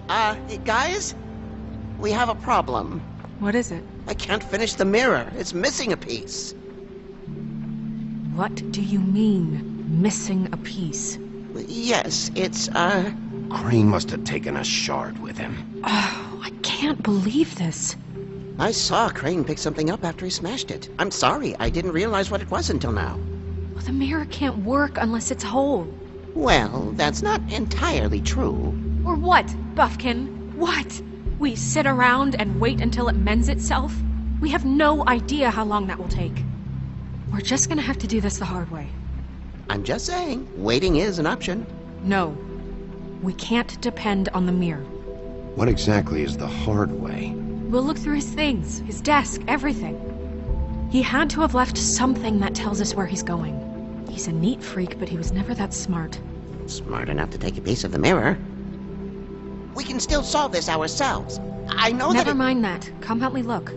Guys? We have a problem. What is it? I can't finish the mirror. It's missing a piece. What do you mean, missing a piece? Yes, it's, Crane must have taken a shard with him. Oh, I can't believe this. I saw Crane pick something up after he smashed it. I'm sorry, I didn't realize what it was until now. Well, the mirror can't work unless it's whole. Well, that's not entirely true. Or what, Buffkin? What? We sit around and wait until it mends itself? We have no idea how long that will take. We're just gonna have to do this the hard way. I'm just saying, waiting is an option. No. We can't depend on the mirror. What exactly is the hard way? We'll look through his things, his desk, everything. He had to have left something that tells us where he's going. He's a neat freak, but he was never that smart. Smart enough to take a piece of the mirror. We can still solve this ourselves. I know that Never mind that. Come help me look.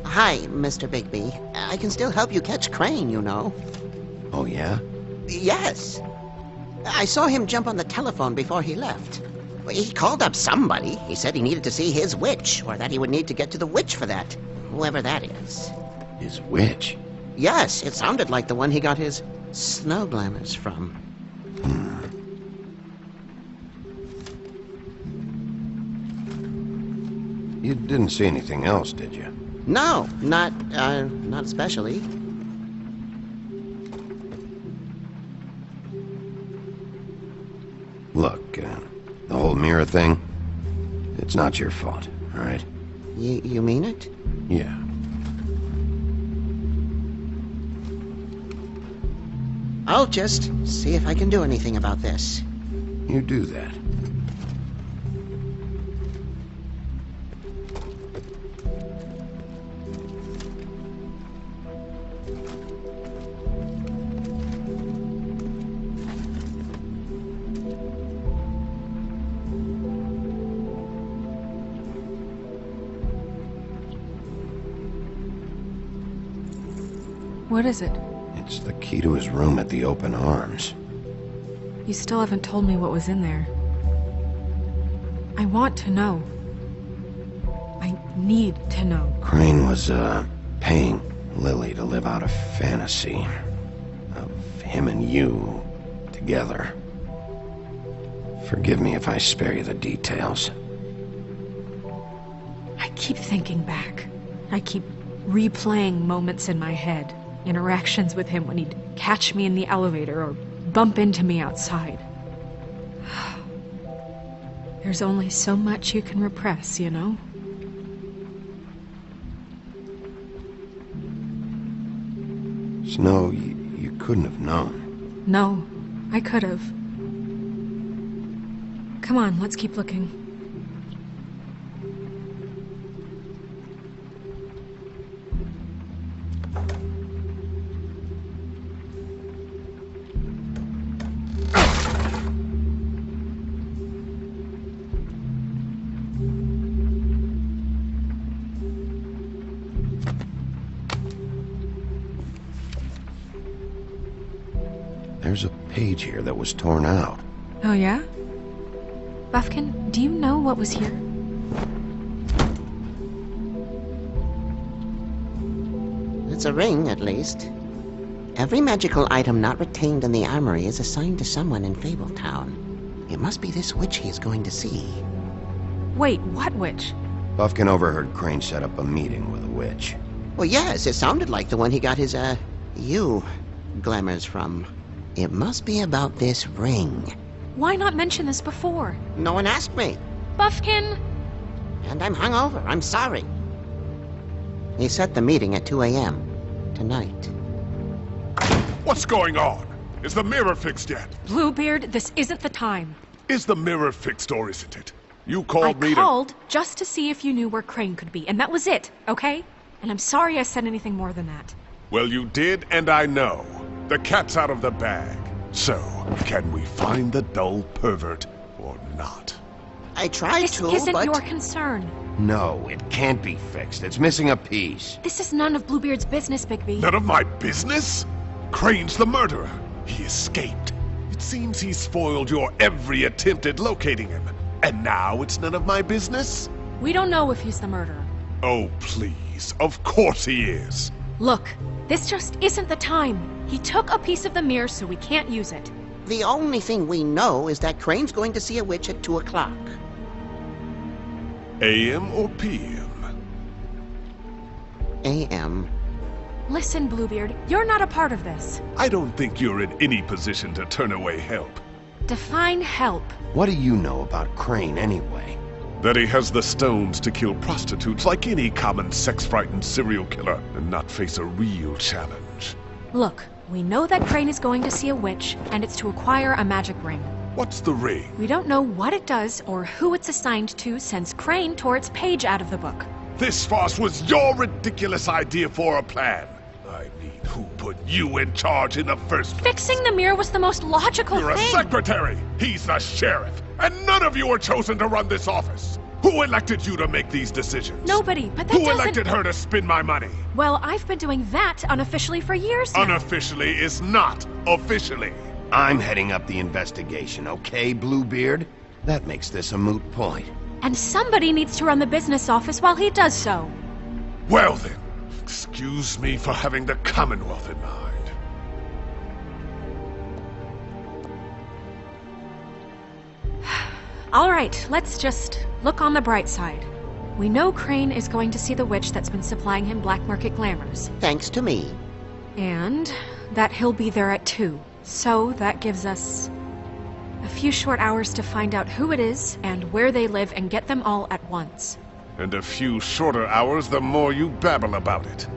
Hi, Mr. Bigby. I can still help you catch Crane, you know. Oh, yeah? Yes. I saw him jump on the telephone before he left. He called up somebody. He said he needed to see his witch, or that he would need to get to the witch for that. Whoever that is. His witch? Yes, it sounded like the one he got his snow glamours from. You didn't see anything else, did you? No, not especially. Look, the whole mirror thing, it's not your fault, all right? You mean it? Yeah. I'll just see if I can do anything about this. You do that. What is it? It's the key to his room at the Open Arms. You still haven't told me what was in there. I want to know. I need to know. Crane was, paying Lily to live out a fantasy of him and you together. Forgive me if I spare you the details. I keep thinking back. I keep replaying moments in my head. Interactions with him when he'd catch me in the elevator or bump into me outside. There's only so much you can repress, you know? Snow, you couldn't have known. No, I could have. Come on, let's keep looking. There's a page here that was torn out. Oh, yeah? Buffkin, do you know what was here? It's a ring, at least. Every magical item not retained in the armory is assigned to someone in Fabletown. It must be this witch he is going to see. Wait, what witch? Buffkin overheard Crane set up a meeting with a witch. Well, yes, it sounded like the one he got his, glamours from. It must be about this ring. Why not mention this before? No one asked me. Buffkin! And I'm hungover. I'm sorry. He set the meeting at 2 a.m. tonight. What's going on? Is the mirror fixed yet? Bluebeard, this isn't the time. Is the mirror fixed or isn't it? You called me I called just to see if you knew where Crane could be, and that was it, okay? And I'm sorry I said anything more than that. Well, you did, and I know. The cat's out of the bag. So, can we find the dull pervert or not? I tried This to, isn't but... your concern. No, it can't be fixed. It's missing a piece. This is none of Bluebeard's business, Bigby. None of my business? Crane's the murderer. He escaped. It seems he spoiled your every attempt at locating him. And now it's none of my business? We don't know if he's the murderer. Oh, please. Of course he is. Look, this just isn't the time. He took a piece of the mirror, so we can't use it. The only thing we know is that Crane's going to see a witch at 2 o'clock. AM or PM? A.M. Listen, Bluebeard, you're not a part of this. I don't think you're in any position to turn away help. Define help. What do you know about Crane, anyway? That he has the stones to kill prostitutes like any common sex-frightened serial killer and not face a real challenge. Look, we know that Crane is going to see a witch, and it's to acquire a magic ring. What's the ring? We don't know what it does or who it's assigned to since Crane tore its page out of the book. This farce was your ridiculous idea for a plan. I mean, who put you in charge in the first place? Fixing the mirror was the most logical You're a thing. secretary! He's the sheriff! And none of you were chosen to run this office! Who elected you to make these decisions? Nobody, but that Who doesn't... elected her to spend my money? Well, I've been doing that unofficially for years now. Unofficially is not officially. I'm heading up the investigation, okay, Bluebeard? That makes this a moot point. And somebody needs to run the business office while he does so. Well then, excuse me for having the Commonwealth in mind. All right, let's just look on the bright side. We know Crane is going to see the witch that's been supplying him black market glamours. Thanks to me. And that he'll be there at 2. So that gives us a few short hours to find out who it is and where they live and get them all at once. And a few shorter hours the more you babble about it.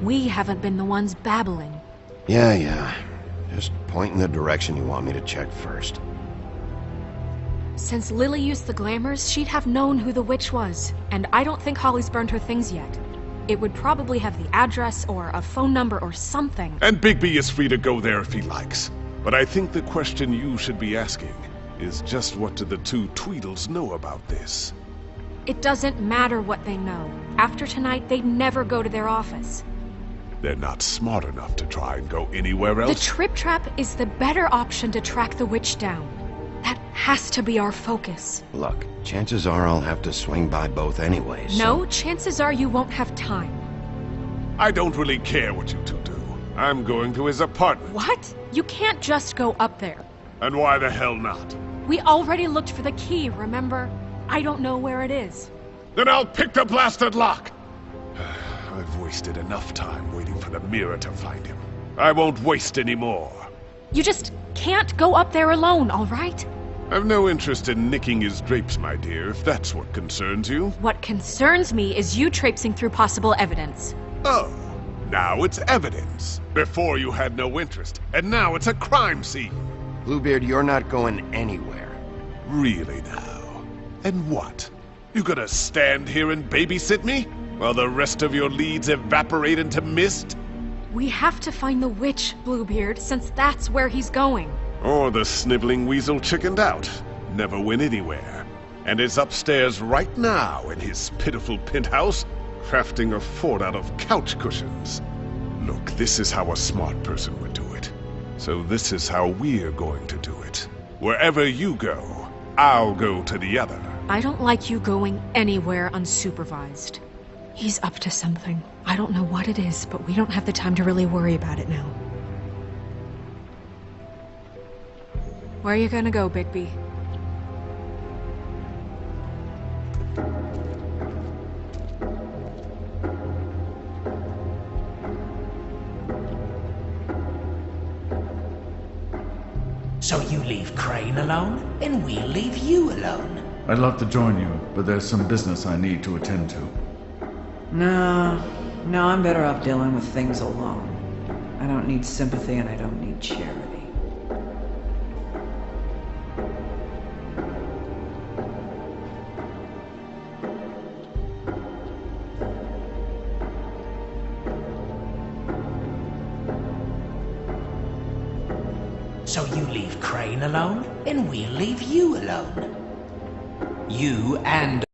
We haven't been the ones babbling. Yeah. Just point in the direction you want me to check first. Since Lily used the glamours, she'd have known who the witch was. And I don't think Holly's burned her things yet. It would probably have the address or a phone number or something. And Bigby is free to go there if he likes. But I think the question you should be asking is just what do the two Tweedles know about this? It doesn't matter what they know. After tonight, they'd never go to their office. They're not smart enough to try and go anywhere else. The Trip Trap is the better option to track the witch down. That has to be our focus. Look, chances are I'll have to swing by both anyways. No, chances are you won't have time. I don't really care what you two do. I'm going to his apartment. What? You can't just go up there. And why the hell not? We already looked for the key, remember? I don't know where it is. Then I'll pick the blasted lock! I've wasted enough time waiting for the mirror to find him. I won't waste any more. You just can't go up there alone, all right? I've no interest in nicking his drapes, my dear, if that's what concerns you. What concerns me is you traipsing through possible evidence. Oh, now it's evidence. Before you had no interest, and now it's a crime scene. Bluebeard, you're not going anywhere. Really now? And what? You gonna stand here and babysit me? While the rest of your leads evaporate into mist? We have to find the witch, Bluebeard, since that's where he's going. Or the sniveling weasel chickened out. Never went anywhere. And is upstairs right now in his pitiful penthouse, crafting a fort out of couch cushions. Look, this is how a smart person would do it. So this is how we're going to do it. Wherever you go, I'll go to the other. I don't like you going anywhere unsupervised. He's up to something. I don't know what it is, but we don't have the time to really worry about it now. Where are you gonna go, Bigby? So you leave Crane alone, and we'll leave you alone. I'd love to join you, but there's some business I need to attend to. No, I'm better off dealing with things alone. I don't need sympathy and I don't need charity. So you leave Crane alone, and we'll leave you alone. You and